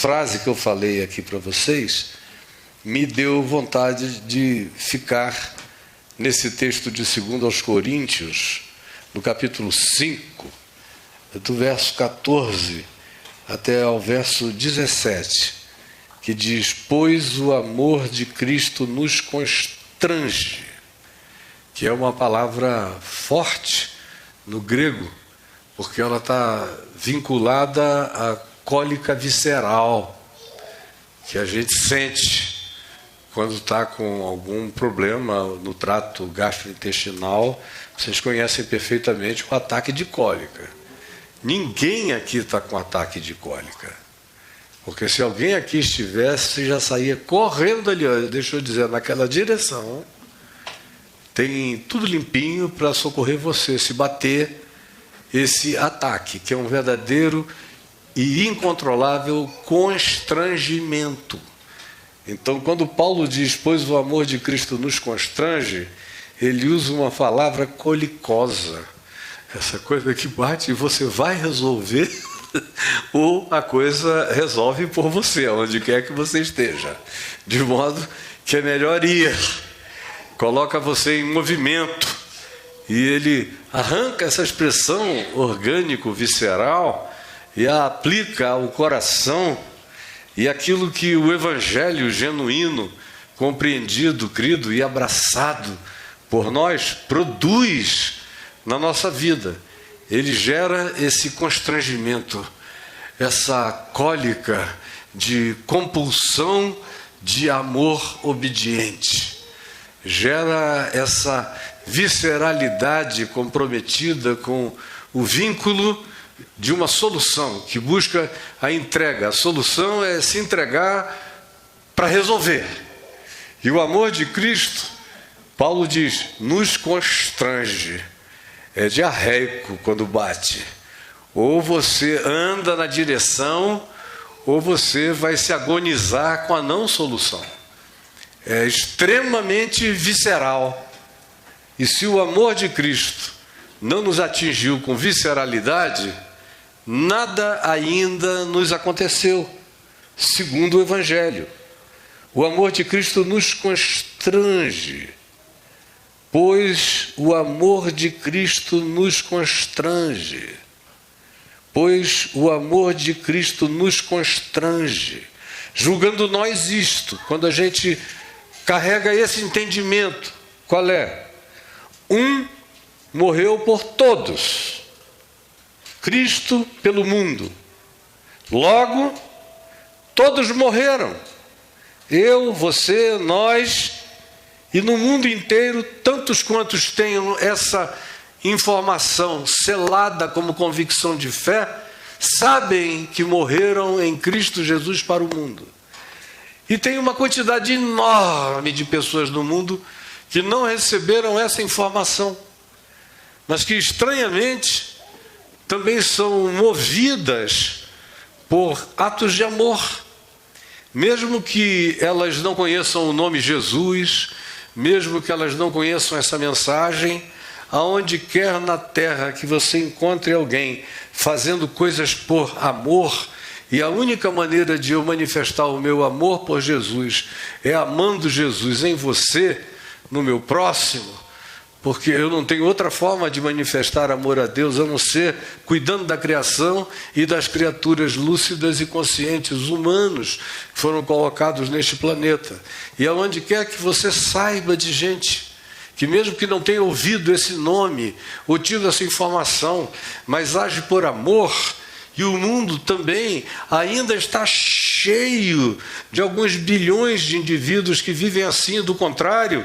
frase que eu falei aqui para vocês me deu vontade de ficar nesse texto de 2 aos Coríntios, no capítulo 5, do verso 14 até ao verso 17, que diz: pois o amor de Cristo nos constrange, que é uma palavra forte no grego, porque ela está vinculada à cólica visceral, que a gente sente quando está com algum problema no trato gastrointestinal. Vocês conhecem perfeitamente o ataque de cólica. Ninguém aqui está com ataque de cólica, porque se alguém aqui estivesse, já saía correndo ali, deixa eu dizer, naquela direção. Tem tudo limpinho para socorrer você, se bater esse ataque, que é um verdadeiro e incontrolável constrangimento. Então, quando Paulo diz, pois o amor de Cristo nos constrange, ele usa uma palavra colicosa, essa coisa que bate e você vai resolver, ou a coisa resolve por você, onde quer que você esteja, de modo que é melhor ir, coloca você em movimento, e ele arranca essa expressão orgânico-visceral e a aplica ao coração, e aquilo que o evangelho genuíno, compreendido, crido e abraçado por nós, produz na nossa vida. Ele gera esse constrangimento, essa cólica de compulsão de amor obediente. Gera essa visceralidade comprometida com o vínculo de uma solução que busca a entrega. A solução é se entregar para resolver. E o amor de Cristo, Paulo diz, nos constrange. É diarreico quando bate. Ou você anda na direção, ou você vai se agonizar com a não solução. É extremamente visceral. E se o amor de Cristo não nos atingiu com visceralidade, nada ainda nos aconteceu, segundo o Evangelho. O amor de Cristo nos constrange, pois o amor de Cristo nos constrange, pois o amor de Cristo nos constrange. Julgando nós isto, quando a gente carrega esse entendimento, qual é? Um morreu por todos, Cristo pelo mundo. Logo, todos morreram. Eu, você, nós, e no mundo inteiro, tantos quantos tenham essa informação selada como convicção de fé, sabem que morreram em Cristo Jesus para o mundo. E tem uma quantidade enorme de pessoas no mundo que não receberam essa informação, mas que estranhamente também são movidas por atos de amor, mesmo que elas não conheçam o nome Jesus, mesmo que elas não conheçam essa mensagem. Aonde quer na terra que você encontre alguém fazendo coisas por amor, e a única maneira de eu manifestar o meu amor por Jesus é amando Jesus em você, no meu próximo, porque eu não tenho outra forma de manifestar amor a Deus a não ser cuidando da criação e das criaturas lúcidas e conscientes, humanos, que foram colocados neste planeta. E aonde quer que você saiba de gente que, mesmo que não tenha ouvido esse nome ou tido essa informação, mas age por amor, e o mundo também ainda está cheio de alguns bilhões de indivíduos que vivem assim. Do contrário,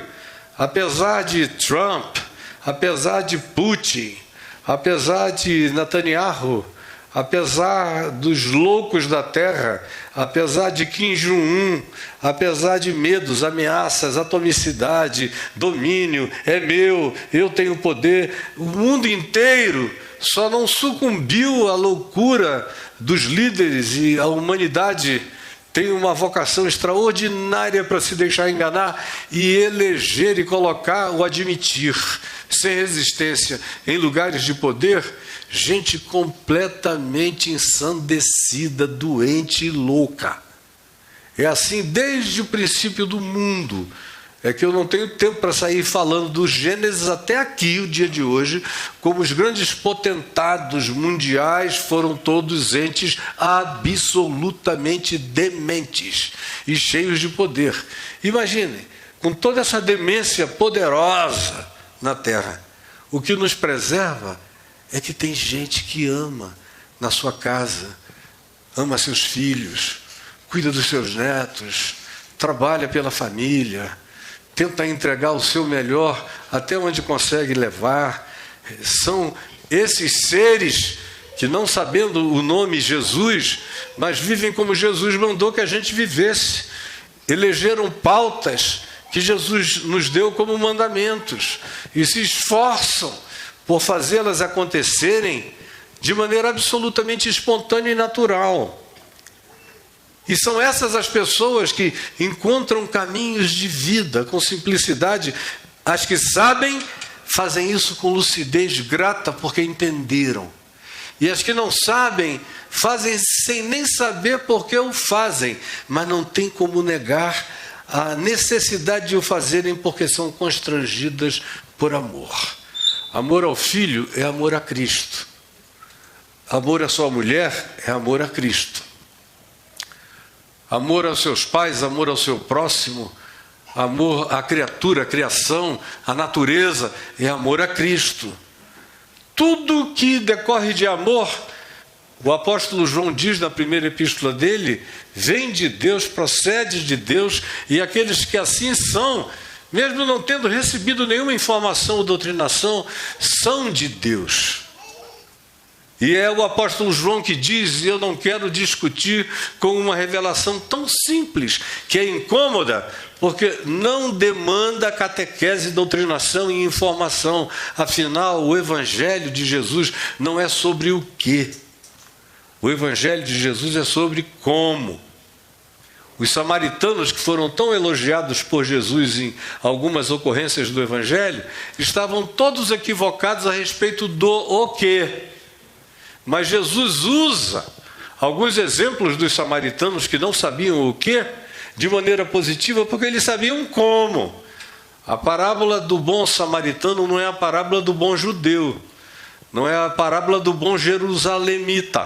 apesar de Trump, apesar de Putin, apesar de Netanyahu, apesar dos loucos da terra, apesar de Kim Jong-un, apesar de medos, ameaças, atomicidade, domínio, é meu, eu tenho poder, o mundo inteiro só não sucumbiu à loucura dos líderes, e a humanidade tem uma vocação extraordinária para se deixar enganar e eleger e colocar o admitir, sem resistência, em lugares de poder, gente completamente ensandecida, doente e louca. É assim desde o princípio do mundo. É que eu não tenho tempo para sair falando do Gênesis até aqui, o dia de hoje, como os grandes potentados mundiais foram todos entes absolutamente dementes e cheios de poder. Imaginem, com toda essa demência poderosa na Terra, o que nos preserva é que tem gente que ama na sua casa, ama seus filhos, cuida dos seus netos, trabalha pela família, tenta entregar o seu melhor até onde consegue levar. São esses seres que, não sabendo o nome Jesus, mas vivem como Jesus mandou que a gente vivesse. Elegeram pautas que Jesus nos deu como mandamentos e se esforçam por fazê-las acontecerem de maneira absolutamente espontânea e natural. E são essas as pessoas que encontram caminhos de vida com simplicidade. As que sabem, fazem isso com lucidez grata porque entenderam. E as que não sabem, fazem sem nem saber por que o fazem, mas não tem como negar a necessidade de o fazerem porque são constrangidas por amor. Amor ao filho é amor a Cristo. Amor à sua mulher é amor a Cristo. Amor aos seus pais, amor ao seu próximo, amor à criatura, à criação, à natureza, é amor a Cristo. Tudo que decorre de amor, o apóstolo João diz na primeira epístola dele, vem de Deus, procede de Deus, e aqueles que assim são, mesmo não tendo recebido nenhuma informação ou doutrinação, são de Deus. E é o apóstolo João que diz, e eu não quero discutir com uma revelação tão simples, que é incômoda, porque não demanda catequese, doutrinação e informação. Afinal, o Evangelho de Jesus não é sobre o quê. O Evangelho de Jesus é sobre como. Os samaritanos, que foram tão elogiados por Jesus em algumas ocorrências do Evangelho, estavam todos equivocados a respeito do o quê. Mas Jesus usa alguns exemplos dos samaritanos que não sabiam o quê, de maneira positiva, porque eles sabiam como. A parábola do bom samaritano não é a parábola do bom judeu, não é a parábola do bom jerusalemita,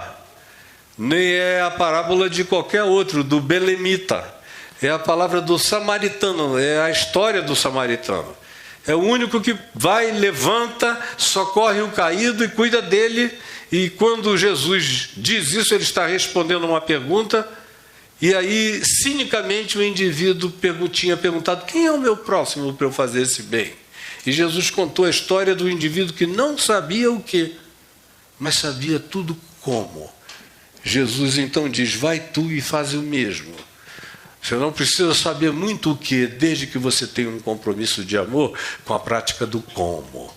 nem é a parábola de qualquer outro, do belemita. É a palavra do samaritano, é a história do samaritano. É o único que vai, levanta, socorre o caído e cuida dele. E quando Jesus diz isso, ele está respondendo uma pergunta. E aí, cinicamente, o indivíduo tinha perguntado: quem é o meu próximo para eu fazer esse bem? E Jesus contou a história do indivíduo que não sabia o quê, mas sabia tudo como. Jesus então diz: vai tu e faz o mesmo. Você não precisa saber muito o que, desde que você tenha um compromisso de amor com a prática do como.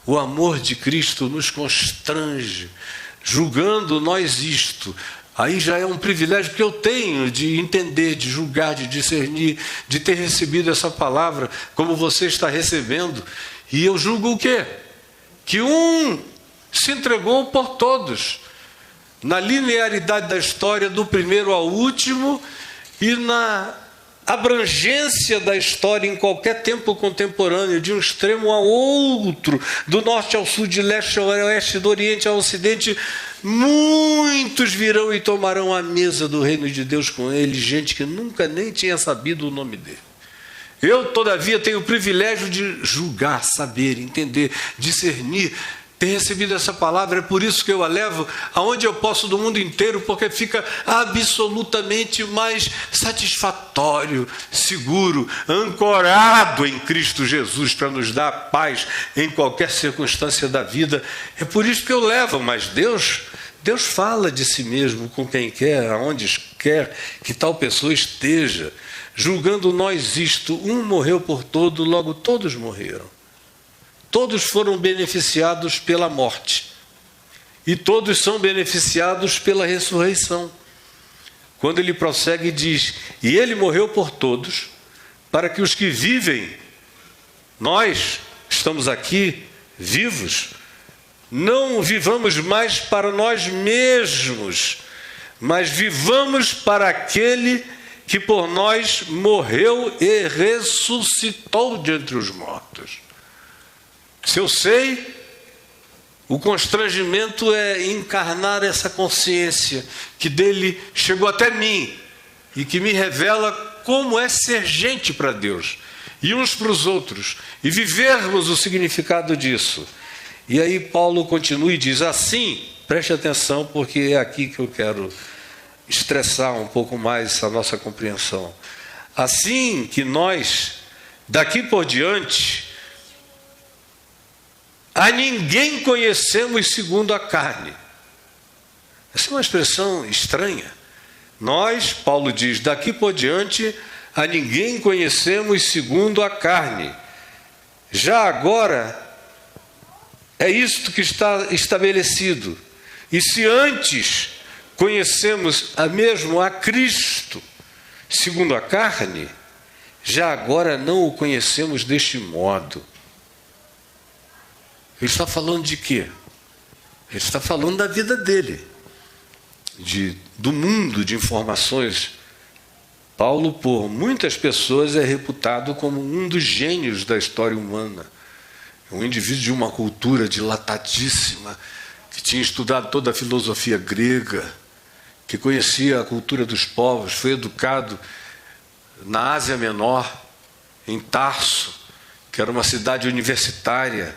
O amor de Cristo nos constrange, julgando nós isto. Aí já é um privilégio que eu tenho de entender, de julgar, de discernir, de ter recebido essa palavra como você está recebendo. E eu julgo o quê? Que um se entregou por todos, na linearidade da história, do primeiro ao último, e na abrangência da história em qualquer tempo contemporâneo, de um extremo ao outro, do norte ao sul, de leste ao oeste, do oriente ao ocidente. Muitos virão e tomarão a mesa do reino de Deus com ele, gente que nunca nem tinha sabido o nome dele. Eu, todavia, tenho o privilégio de julgar, saber, entender, discernir, ter recebido essa palavra. É por isso que eu a levo aonde eu posso do mundo inteiro, porque fica absolutamente mais satisfatório, seguro, ancorado em Cristo Jesus, para nos dar paz em qualquer circunstância da vida. É por isso que eu levo. Mas Deus fala de si mesmo com quem quer, aonde quer que tal pessoa esteja. Julgando nós isto, um morreu por todo, logo todos morreram. Todos foram beneficiados pela morte. E todos são beneficiados pela ressurreição. quando ele prossegue e diz: e ele morreu por todos, para que os que vivem, nós estamos aqui vivos, não vivamos mais para nós mesmos, mas vivamos para aquele que por nós morreu e ressuscitou de entre os mortos. Se eu sei, o constrangimento é encarnar essa consciência que dele chegou até mim e que me revela como é ser gente para Deus e uns para os outros e vivermos o significado disso. E aí Paulo continua e diz assim, preste atenção, porque é aqui que eu quero estressar um pouco mais a nossa compreensão. Assim que nós, daqui por diante, a ninguém conhecemos segundo a carne. Essa é uma expressão estranha. Nós, Paulo diz, daqui por diante, a ninguém conhecemos segundo a carne. Já agora, é isto que está estabelecido. E se antes conhecemos mesmo a Cristo segundo a carne, já agora não o conhecemos deste modo. Ele está falando de quê? Ele está falando da vida dele, do mundo de informações. Paulo, por muitas pessoas, é reputado como um dos gênios da história humana. Um indivíduo de uma cultura dilatadíssima, que tinha estudado toda a filosofia grega, que conhecia a cultura dos povos, foi educado na Ásia Menor, em Tarso, que era uma cidade universitária,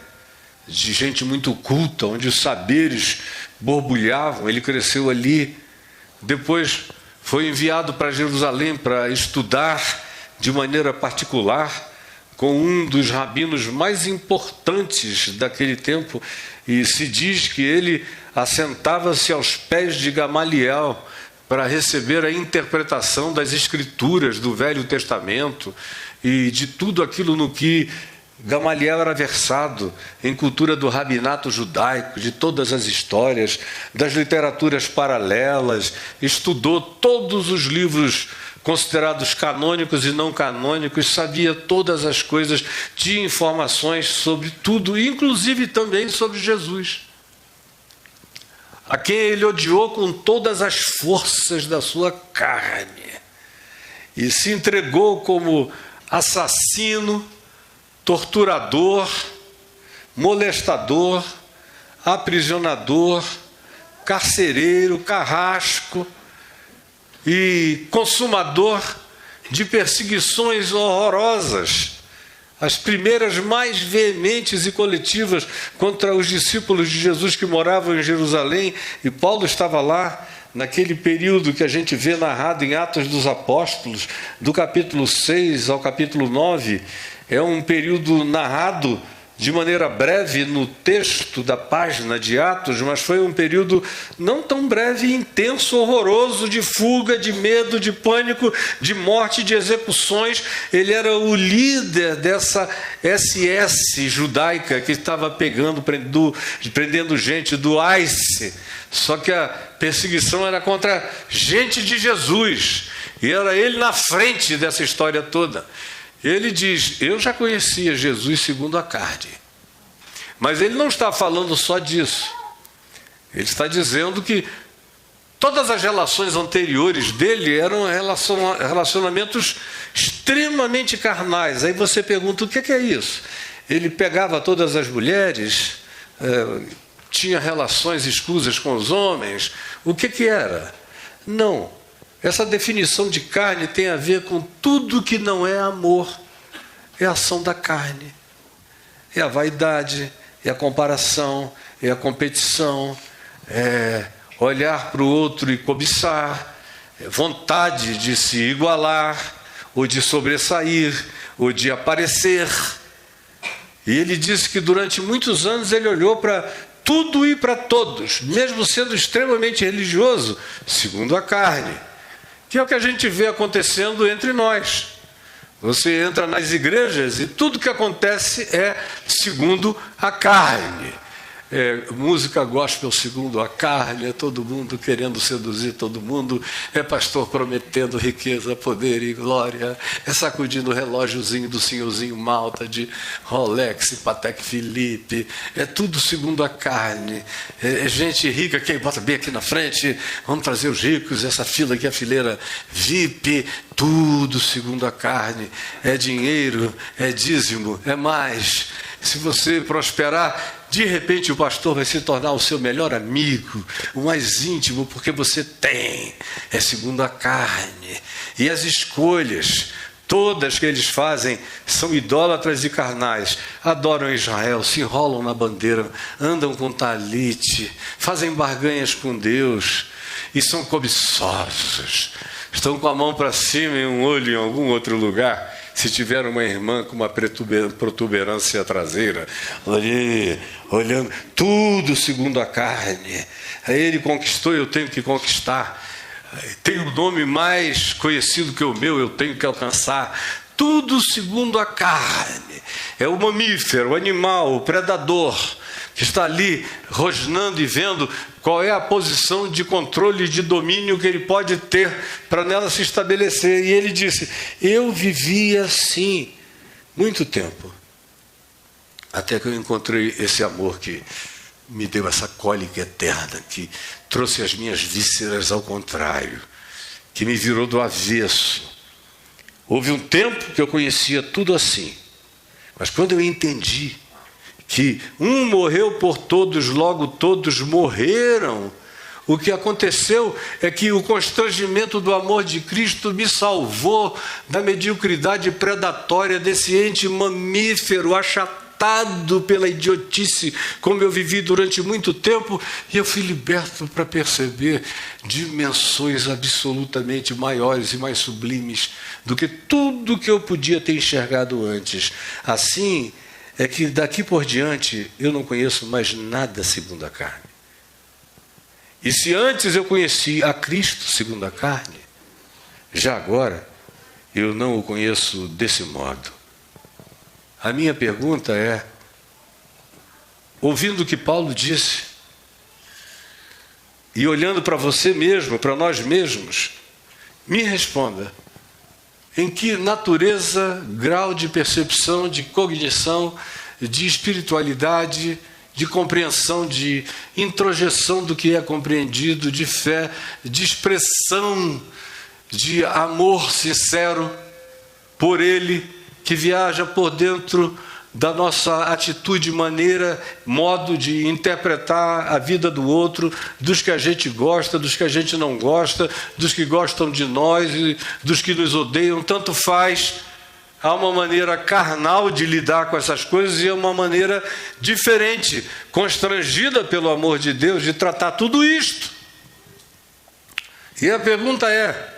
de gente muito culta, onde os saberes borbulhavam. Ele cresceu ali. Depois foi enviado para Jerusalém para estudar de maneira particular com um dos rabinos mais importantes daquele tempo, e se diz que ele assentava-se aos pés de Gamaliel para receber a interpretação das escrituras do Velho Testamento e de tudo aquilo no que Gamaliel era versado, em cultura do rabinato judaico, de todas as histórias, das literaturas paralelas, estudou todos os livros considerados canônicos e não canônicos, sabia todas as coisas, tinha informações sobre tudo, inclusive também sobre Jesus, a quem ele odiou com todas as forças da sua carne, e se entregou como assassino, torturador, molestador, aprisionador, carcereiro, carrasco e consumador de perseguições horrorosas, as primeiras mais veementes e coletivas contra os discípulos de Jesus que moravam em Jerusalém, e Paulo estava lá naquele período que a gente vê narrado em Atos dos Apóstolos, do capítulo 6 ao capítulo 9, é um período narrado de maneira breve no texto da página de Atos, mas foi um período não tão breve, intenso, horroroso, de fuga, de medo, de pânico, de morte, de execuções. Ele era o líder dessa SS judaica que estava prendendo gente do ICE, só que a perseguição era contra gente de Jesus, e era ele na frente dessa história toda. Ele diz: eu já conhecia Jesus segundo a carne. Mas ele não está falando só disso. Ele está dizendo que todas as relações anteriores dele eram relacionamentos extremamente carnais. Aí você pergunta: o que é isso? Ele pegava todas as mulheres, tinha relações escusas com os homens. O que era? Não. Essa definição de carne tem a ver com tudo que não é amor. É a ação da carne. É a vaidade, é a comparação, é a competição, é olhar para o outro e cobiçar, é vontade de se igualar, ou de sobressair, ou de aparecer. E ele disse que durante muitos anos ele olhou para tudo e para todos, mesmo sendo extremamente religioso, segundo a carne. Que é o que a gente vê acontecendo entre nós. Você entra nas igrejas e tudo que acontece é segundo a carne. música gospel segundo a carne, é todo mundo querendo seduzir todo mundo, é pastor prometendo riqueza, poder e glória, é sacudindo o relógiozinho do senhorzinho Malta de Rolex, Patek Philippe, é tudo segundo a carne, é gente rica, quem bota bem aqui na frente, vamos trazer os ricos, essa fila aqui é a fileira VIP, tudo segundo a carne, é dinheiro, é dízimo, é mais. Se você prosperar, de repente o pastor vai se tornar o seu melhor amigo, o mais íntimo, porque você tem, é segundo a carne. E as escolhas, todas que eles fazem, são idólatras e carnais. Adoram Israel, se enrolam na bandeira, andam com talite, fazem barganhas com Deus e são cobiçosos. Estão com a mão para cima e um olho em algum outro lugar. Se tiver uma irmã com uma protuberância traseira, ali, olhando, tudo segundo a carne. Ele conquistou, eu tenho que conquistar. Tem um nome mais conhecido que o meu, eu tenho que alcançar. Tudo segundo a carne. É o mamífero, o animal, o predador, que está ali rosnando e vendo qual é a posição de controle e de domínio que ele pode ter para nela se estabelecer. E ele disse, eu vivi assim muito tempo, até que eu encontrei esse amor que me deu essa cólica eterna, que trouxe as minhas vísceras ao contrário, que me virou do avesso. Houve um tempo que eu conhecia tudo assim, mas quando eu entendi que um morreu por todos, logo todos morreram, o que aconteceu é que o constrangimento do amor de Cristo me salvou da mediocridade predatória desse ente mamífero achatado pela idiotice, como eu vivi durante muito tempo, e eu fui liberto para perceber dimensões absolutamente maiores e mais sublimes do que tudo que eu podia ter enxergado antes. Assim, é que daqui por diante eu não conheço mais nada segundo a carne. E se antes eu conheci a Cristo segundo a carne, já agora eu não o conheço desse modo. A minha pergunta é, ouvindo o que Paulo disse, e olhando para você mesmo, para nós mesmos, me responda. Em que natureza, grau de percepção, de cognição, de espiritualidade, de compreensão, de introjeção do que é compreendido, de fé, de expressão, de amor sincero por Ele, que viaja por dentro da nossa atitude, maneira, modo de interpretar a vida do outro, dos que a gente gosta, dos que a gente não gosta, dos que gostam de nós e dos que nos odeiam, tanto faz. Há uma maneira carnal de lidar com essas coisas e é uma maneira diferente, constrangida pelo amor de Deus, de tratar tudo isto. E a pergunta é,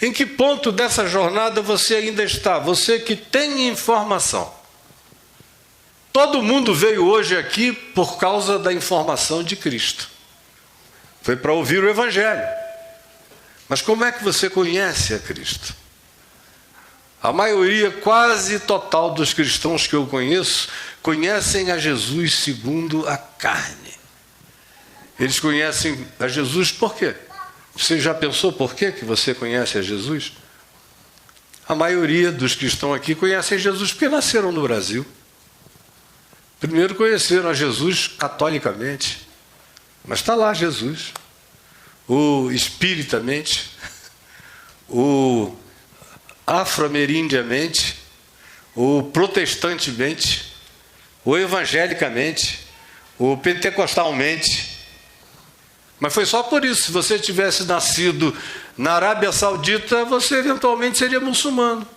em que ponto dessa jornada você ainda está? Você que tem informação. Todo mundo veio hoje aqui por causa da informação de Cristo. Foi para ouvir o Evangelho. Mas como é que você conhece a Cristo? A maioria quase total dos cristãos que eu conheço conhecem a Jesus segundo a carne. Eles conhecem a Jesus por quê? Você já pensou por quê que você conhece a Jesus? A maioria dos que estão aqui conhecem Jesus porque nasceram no Brasil. Primeiro conheceram a Jesus catolicamente, mas está lá Jesus, o espiritamente, o afro-amerindiamente, o protestantemente, o evangelicamente, o pentecostalmente. Mas foi só por isso. Se você tivesse nascido na Arábia Saudita, você eventualmente seria muçulmano.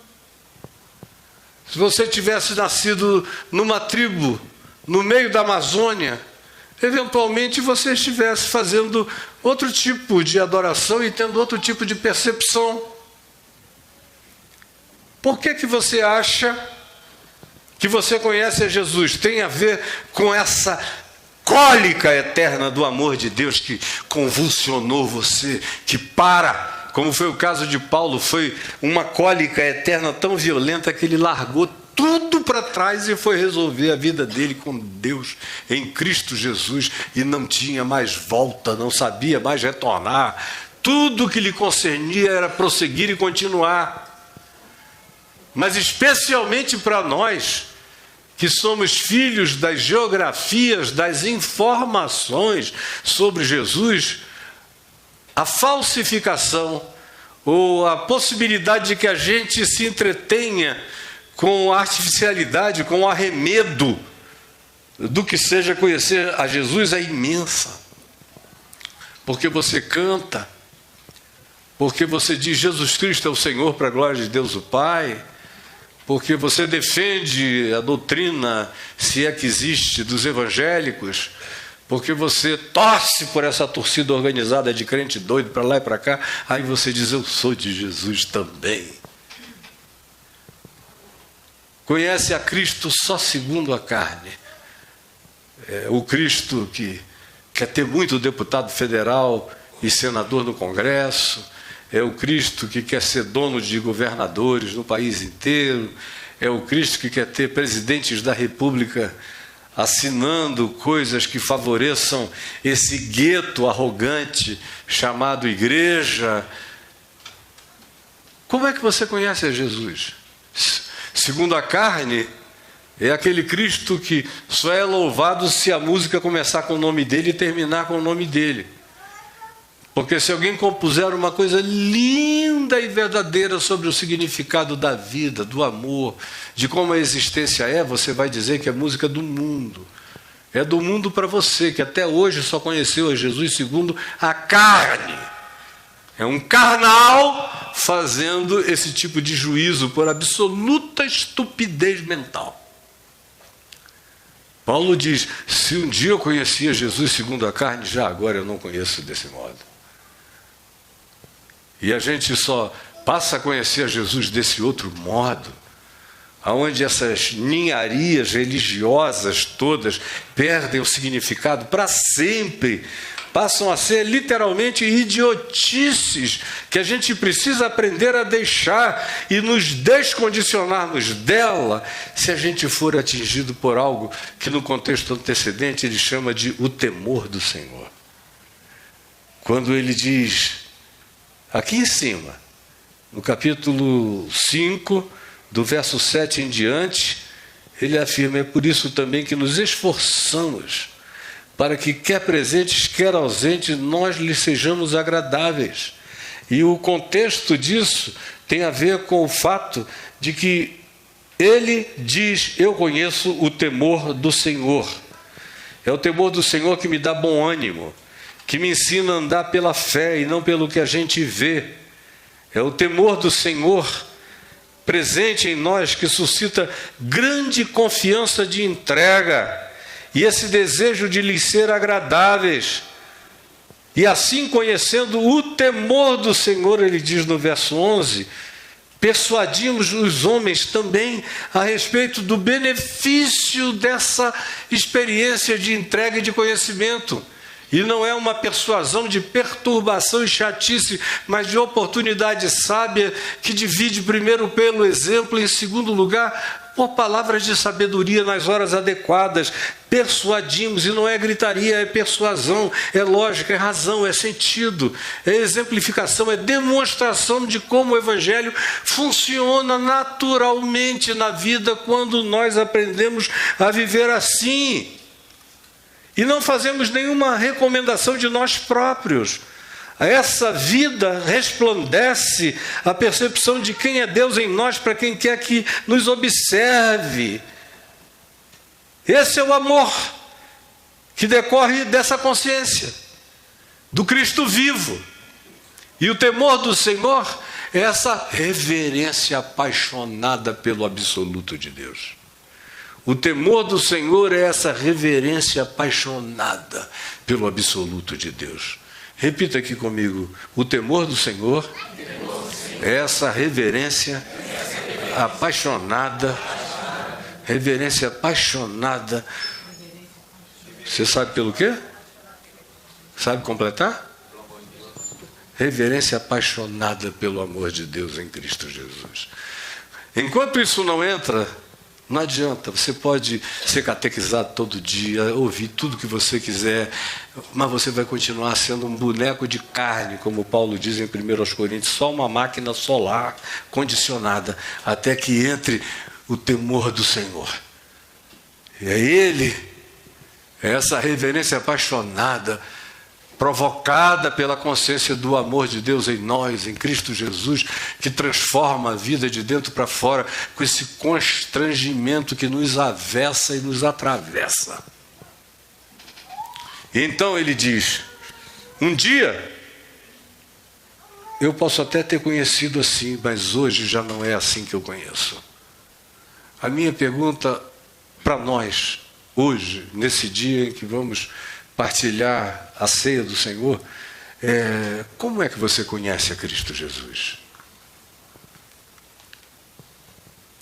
Se você tivesse nascido numa tribo no meio da Amazônia, eventualmente você estivesse fazendo outro tipo de adoração e tendo outro tipo de percepção. Por que você acha que você conhece a Jesus? Tem a ver com essa cólica eterna do amor de Deus que convulsionou você, que como foi o caso de Paulo, foi uma cólica eterna tão violenta que ele largou tudo para trás e foi resolver a vida dele com Deus em Cristo Jesus, e não tinha mais volta, não sabia mais retornar. Tudo que lhe concernia era prosseguir e continuar. Mas especialmente para nós, que somos filhos das geografias, das informações sobre Jesus, a falsificação ou a possibilidade de que a gente se entretenha com a artificialidade, com o arremedo do que seja conhecer a Jesus é imensa. Porque você canta, porque você diz Jesus Cristo é o Senhor para a glória de Deus o Pai, porque você defende a doutrina, se é que existe, dos evangélicos, porque você torce por essa torcida organizada de crente doido para lá e para cá, aí você diz, eu sou de Jesus também. Conhece a Cristo só segundo a carne. O Cristo que quer ter muito deputado federal e senador no Congresso, é o Cristo que quer ser dono de governadores no país inteiro, é o Cristo que quer ter presidentes da República assinando coisas que favoreçam esse gueto arrogante chamado igreja. Como é que você conhece a Jesus? Segundo a carne, é aquele Cristo que só é louvado se a música começar com o nome dele e terminar com o nome dele. Porque se alguém compuser uma coisa linda e verdadeira sobre o significado da vida, do amor, de como a existência é, você vai dizer que é música do mundo. É do mundo para você, que até hoje só conheceu a Jesus segundo a carne. É um carnal fazendo esse tipo de juízo por absoluta estupidez mental. Paulo diz, se um dia eu conhecia Jesus segundo a carne, já agora eu não conheço desse modo. E a gente só passa a conhecer a Jesus desse outro modo, onde essas ninharias religiosas todas perdem o significado para sempre, passam a ser literalmente idiotices que a gente precisa aprender a deixar e nos descondicionarmos dela, se a gente for atingido por algo que no contexto antecedente ele chama de o temor do Senhor. Quando ele diz, aqui em cima, no capítulo 5, do verso 7 em diante, ele afirma, é por isso também que nos esforçamos, para que quer presentes, quer ausentes, nós lhe sejamos agradáveis. E o contexto disso tem a ver com o fato de que ele diz, eu conheço o temor do Senhor. É o temor do Senhor que me dá bom ânimo, que me ensina a andar pela fé e não pelo que a gente vê. É o temor do Senhor presente em nós que suscita grande confiança de entrega e esse desejo de lhes ser agradáveis. E assim, conhecendo o temor do Senhor, ele diz no verso 11, persuadimos os homens também a respeito do benefício dessa experiência de entrega e de conhecimento. E não é uma persuasão de perturbação e chatice, mas de oportunidade sábia que divide primeiro pelo exemplo e em segundo lugar por palavras de sabedoria nas horas adequadas. Persuadimos, e não é gritaria, é persuasão, é lógica, é razão, é sentido, é exemplificação, é demonstração de como o Evangelho funciona naturalmente na vida quando nós aprendemos a viver assim. E não fazemos nenhuma recomendação de nós próprios. Essa vida resplandece a percepção de quem é Deus em nós para quem quer que nos observe. Esse é o amor que decorre dessa consciência, do Cristo vivo. E o temor do Senhor é essa reverência apaixonada pelo absoluto de Deus. O temor do Senhor é essa reverência apaixonada pelo absoluto de Deus. Repita aqui comigo. O temor do Senhor é essa reverência apaixonada. Reverência apaixonada. Você sabe pelo quê? Sabe completar? Reverência apaixonada pelo amor de Deus em Cristo Jesus. Enquanto isso não entra Não adianta, você pode ser catequizado todo dia, ouvir tudo que você quiser, mas você vai continuar sendo um boneco de carne, como Paulo diz em 1 Coríntios, só uma máquina solar condicionada, até que entre o temor do Senhor. E é Ele, é essa reverência apaixonada, provocada pela consciência do amor de Deus em nós, em Cristo Jesus, que transforma a vida de dentro para fora, com esse constrangimento que nos avessa e nos atravessa. E então ele diz, um dia, eu posso até ter conhecido assim, mas hoje já não é assim que eu conheço. A minha pergunta para nós, hoje, nesse dia em que vamos partilhar a ceia do Senhor, como é que você conhece a Cristo Jesus?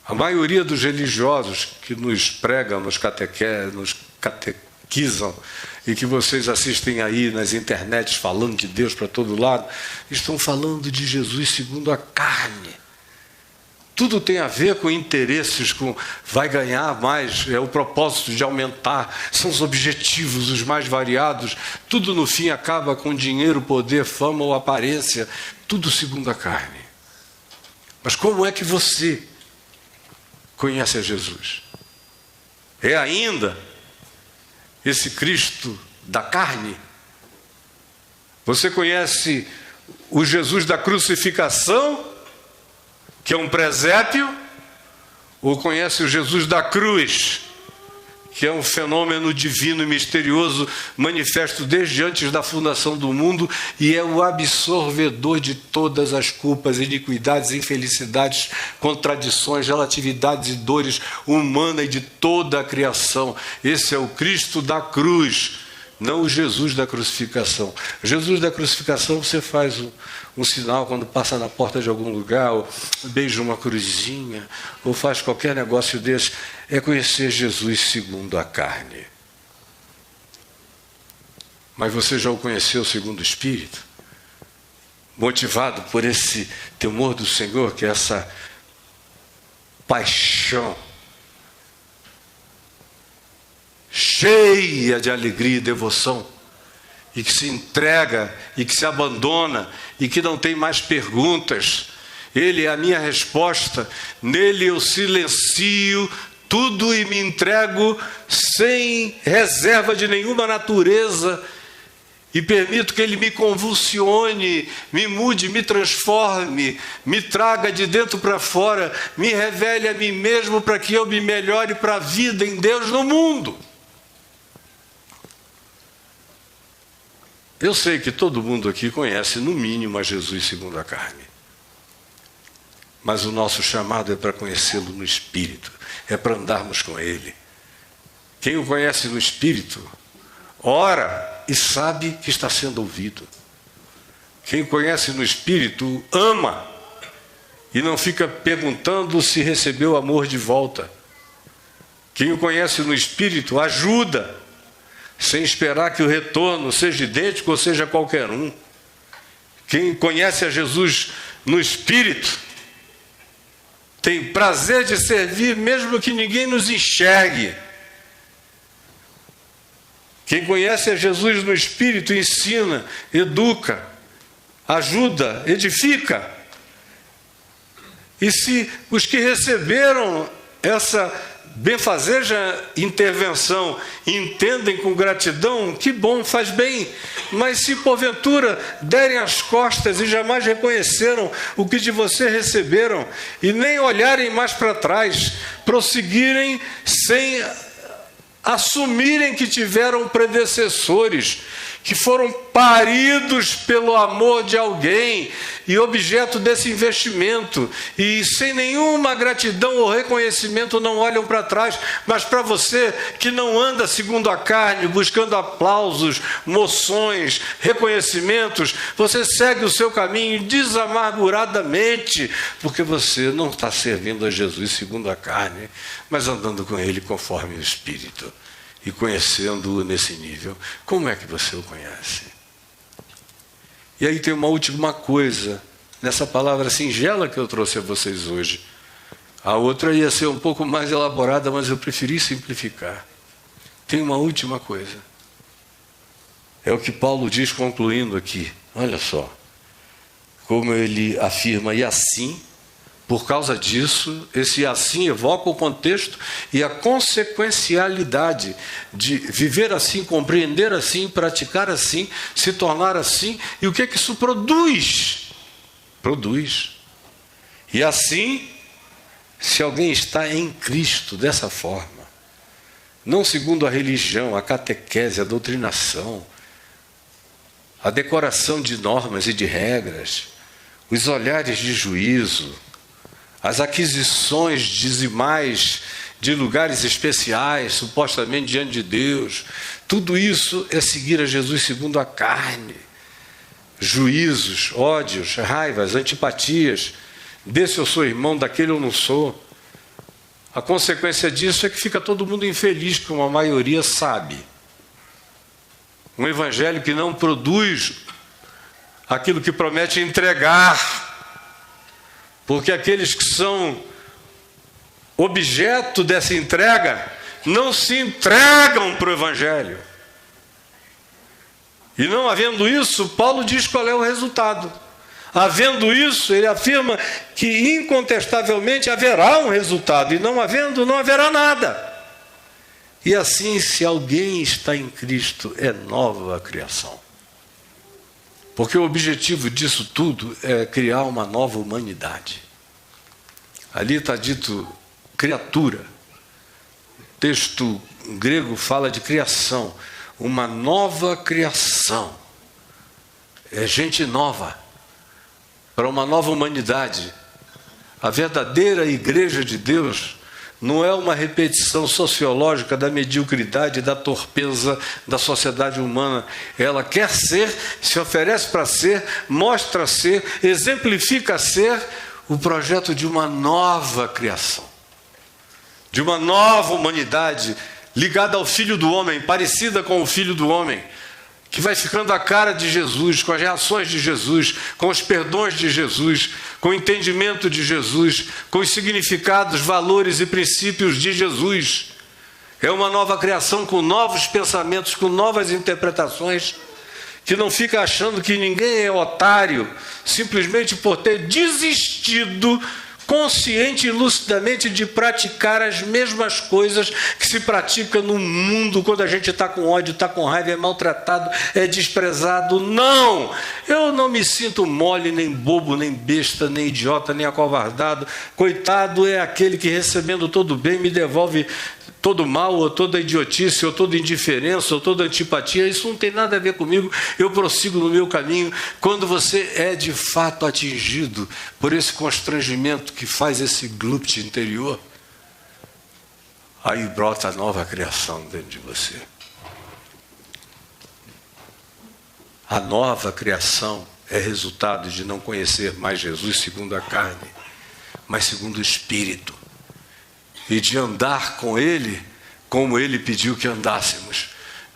A maioria dos religiosos que nos pregam, nos catequizam, e que vocês assistem aí nas internets falando de Deus para todo lado, estão falando de Jesus segundo a carne. Tudo tem a ver com interesses, com vai ganhar mais, é o propósito de aumentar, são os objetivos os mais variados, tudo no fim acaba com dinheiro, poder, fama ou aparência, tudo segundo a carne. Mas como é que você conhece a Jesus? É ainda esse Cristo da carne? Você conhece o Jesus da crucificação, que é um presépio, ou conhece o Jesus da cruz, que é um fenômeno divino e misterioso, manifesto desde antes da fundação do mundo, e é o absorvedor de todas as culpas, iniquidades, infelicidades, contradições, relatividades e dores humanas e de toda a criação. Esse é o Cristo da cruz, não o Jesus da crucificação. Jesus da crucificação, você faz um sinal quando passa na porta de algum lugar, ou beija uma cruzinha, ou faz qualquer negócio desse. É conhecer Jesus segundo a carne. Mas você já o conheceu segundo o Espírito? Motivado por esse temor do Senhor, que é essa paixão cheia de alegria e devoção, e que se entrega, e que se abandona, e que não tem mais perguntas. Ele é a minha resposta, nele eu silencio tudo e me entrego sem reserva de nenhuma natureza, e permito que Ele me convulsione, me mude, me transforme, me traga de dentro para fora, me revele a mim mesmo para que eu me melhore para a vida em Deus no mundo. Eu sei que todo mundo aqui conhece, no mínimo, a Jesus segundo a carne. Mas o nosso chamado é para conhecê-lo no Espírito, é para andarmos com Ele. Quem o conhece no Espírito, ora e sabe que está sendo ouvido. Quem o conhece no Espírito, ama e não fica perguntando se recebeu amor de volta. Quem o conhece no Espírito, ajuda, sem esperar que o retorno seja idêntico ou seja qualquer um. Quem conhece a Jesus no Espírito tem prazer de servir mesmo que ninguém nos enxergue. Quem conhece a Jesus no Espírito ensina, educa, ajuda, edifica. E se os que receberam essa benfazeja intervenção entendem com gratidão, que bom, faz bem. Mas se porventura derem as costas e jamais reconheceram o que de você receberam e nem olharem mais para trás, prosseguirem sem assumirem que tiveram predecessores, que foram paridos pelo amor de alguém e objeto desse investimento, e sem nenhuma gratidão ou reconhecimento não olham para trás, mas para você que não anda segundo a carne, buscando aplausos, moções, reconhecimentos, você segue o seu caminho desamarguradamente, porque você não está servindo a Jesus segundo a carne, mas andando com Ele conforme o Espírito. E conhecendo-o nesse nível, como é que você o conhece? E aí tem uma última coisa, nessa palavra singela que eu trouxe a vocês hoje. A outra ia ser um pouco mais elaborada, mas eu preferi simplificar. Tem uma última coisa. É o que Paulo diz concluindo aqui. Olha só. Como ele afirma, e assim, por causa disso, esse assim evoca o contexto e a consequencialidade de viver assim, compreender assim, praticar assim, se tornar assim. E o que é que isso produz? Produz. E assim, se alguém está em Cristo dessa forma, não segundo a religião, a catequese, a doutrinação, a decoração de normas e de regras, os olhares de juízo, as aquisições dizimais de lugares especiais, supostamente diante de Deus, tudo isso é seguir a Jesus segundo a carne. Juízos, ódios, raivas, antipatias, desse eu sou irmão, daquele eu não sou. A consequência disso é que fica todo mundo infeliz, como a maioria sabe. Um evangelho que não produz aquilo que promete entregar, porque aqueles que são objeto dessa entrega não se entregam para o evangelho. E não havendo isso, Paulo diz qual é o resultado. Havendo isso, ele afirma que incontestavelmente haverá um resultado, e não havendo, não haverá nada. E assim, se alguém está em Cristo, é nova a criação. Porque o objetivo disso tudo é criar uma nova humanidade. Ali está dito criatura. O texto grego fala de criação. Uma nova criação. É gente nova. Para uma nova humanidade. A verdadeira igreja de Deus não é uma repetição sociológica da mediocridade, da torpeza da sociedade humana. Ela quer ser, se oferece para ser, mostra ser, exemplifica ser o projeto de uma nova criação, de uma nova humanidade ligada ao Filho do Homem, parecida com o Filho do Homem, que vai ficando a cara de Jesus, com as reações de Jesus, com os perdões de Jesus, com o entendimento de Jesus, com os significados, valores e princípios de Jesus. É uma nova criação com novos pensamentos, com novas interpretações, que não fica achando que ninguém é otário, simplesmente por ter desistido consciente e lucidamente de praticar as mesmas coisas que se pratica no mundo quando a gente está com ódio, está com raiva, é maltratado, é desprezado. Não! Eu não me sinto mole, nem bobo, nem besta, nem idiota, nem acovardado. Coitado é aquele que, recebendo todo bem, me devolve todo mal, ou toda idiotice, ou toda indiferença, ou toda antipatia. Isso não tem nada a ver comigo. Eu prossigo no meu caminho. Quando você é de fato atingido por esse constrangimento que faz esse glupt interior, aí brota a nova criação dentro de você. A nova criação é resultado de não conhecer mais Jesus segundo a carne, mas segundo o Espírito. E de andar com Ele, como Ele pediu que andássemos,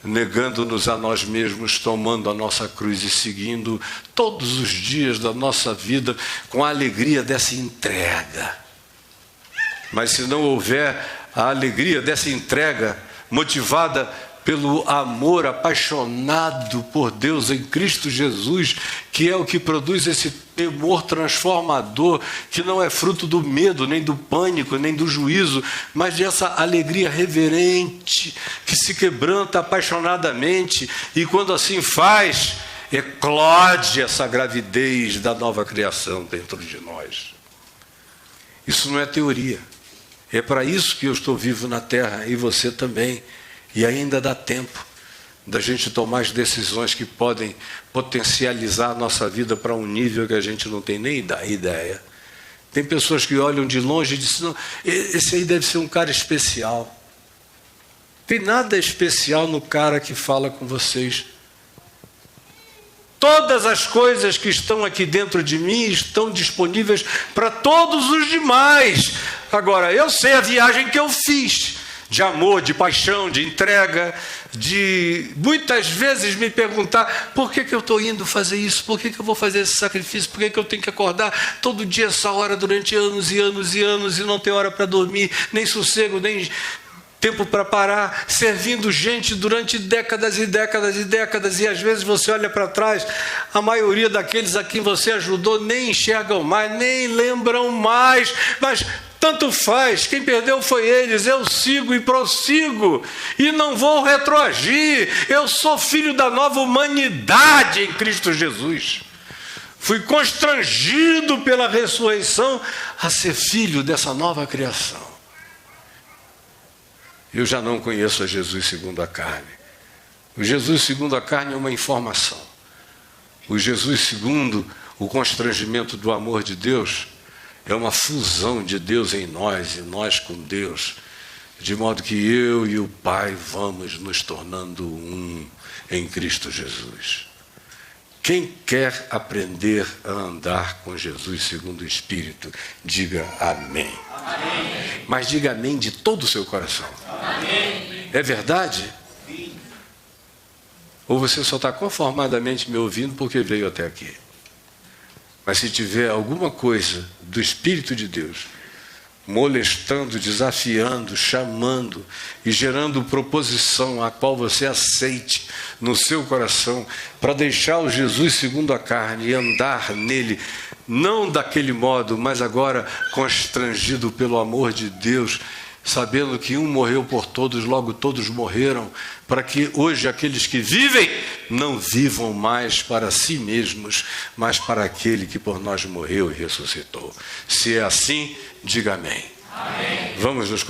negando-nos a nós mesmos, tomando a nossa cruz e seguindo todos os dias da nossa vida com a alegria dessa entrega. Mas se não houver a alegria dessa entrega, motivada pelo amor apaixonado por Deus em Cristo Jesus, que é o que produz esse temor transformador, que não é fruto do medo, nem do pânico, nem do juízo, mas dessa alegria reverente, que se quebranta apaixonadamente, e quando assim faz, eclode essa gravidez da nova criação dentro de nós. Isso não é teoria. É para isso que eu estou vivo na terra, e você também. E ainda dá tempo da gente tomar as decisões que podem potencializar a nossa vida para um nível que a gente não tem nem ideia. Tem pessoas que olham de longe e dizem, não, esse aí deve ser um cara especial. Tem nada especial no cara que fala com vocês. Todas as coisas que estão aqui dentro de mim estão disponíveis para todos os demais. Agora, eu sei a viagem que eu fiz. de amor, de paixão, de entrega, de muitas vezes me perguntar: por que eu estou indo fazer isso? Por que eu vou fazer esse sacrifício? Por que eu tenho que acordar todo dia essa hora durante anos e anos e anos e não ter hora para dormir, nem sossego, nem tempo para parar, servindo gente durante décadas e décadas e décadas, e às vezes você olha para trás, a maioria daqueles a quem você ajudou nem enxergam mais, nem lembram mais, mas tanto faz, quem perdeu foi eles. Eu sigo e prossigo, e não vou retroagir. Eu sou filho da nova humanidade em Cristo Jesus. Fui constrangido pela ressurreição a ser filho dessa nova criação. Eu já não conheço a Jesus segundo a carne. O Jesus segundo a carne é uma informação. O Jesus segundo o constrangimento do amor de Deus é uma fusão de Deus em nós e nós com Deus, de modo que eu e o Pai vamos nos tornando um em Cristo Jesus. Quem quer aprender a andar com Jesus segundo o Espírito, diga amém. Amém. Mas diga amém de todo o seu coração. Amém. É verdade? Sim. Ou você só está conformadamente me ouvindo porque veio até aqui? Mas se tiver alguma coisa do Espírito de Deus molestando, desafiando, chamando e gerando proposição a qual você aceite no seu coração para deixar o Jesus segundo a carne e andar nele, não daquele modo, mas agora constrangido pelo amor de Deus, sabendo que um morreu por todos, logo todos morreram, para que hoje aqueles que vivem não vivam mais para si mesmos, mas para aquele que por nós morreu e ressuscitou. Se é assim, diga amém. Amém. Vamos nos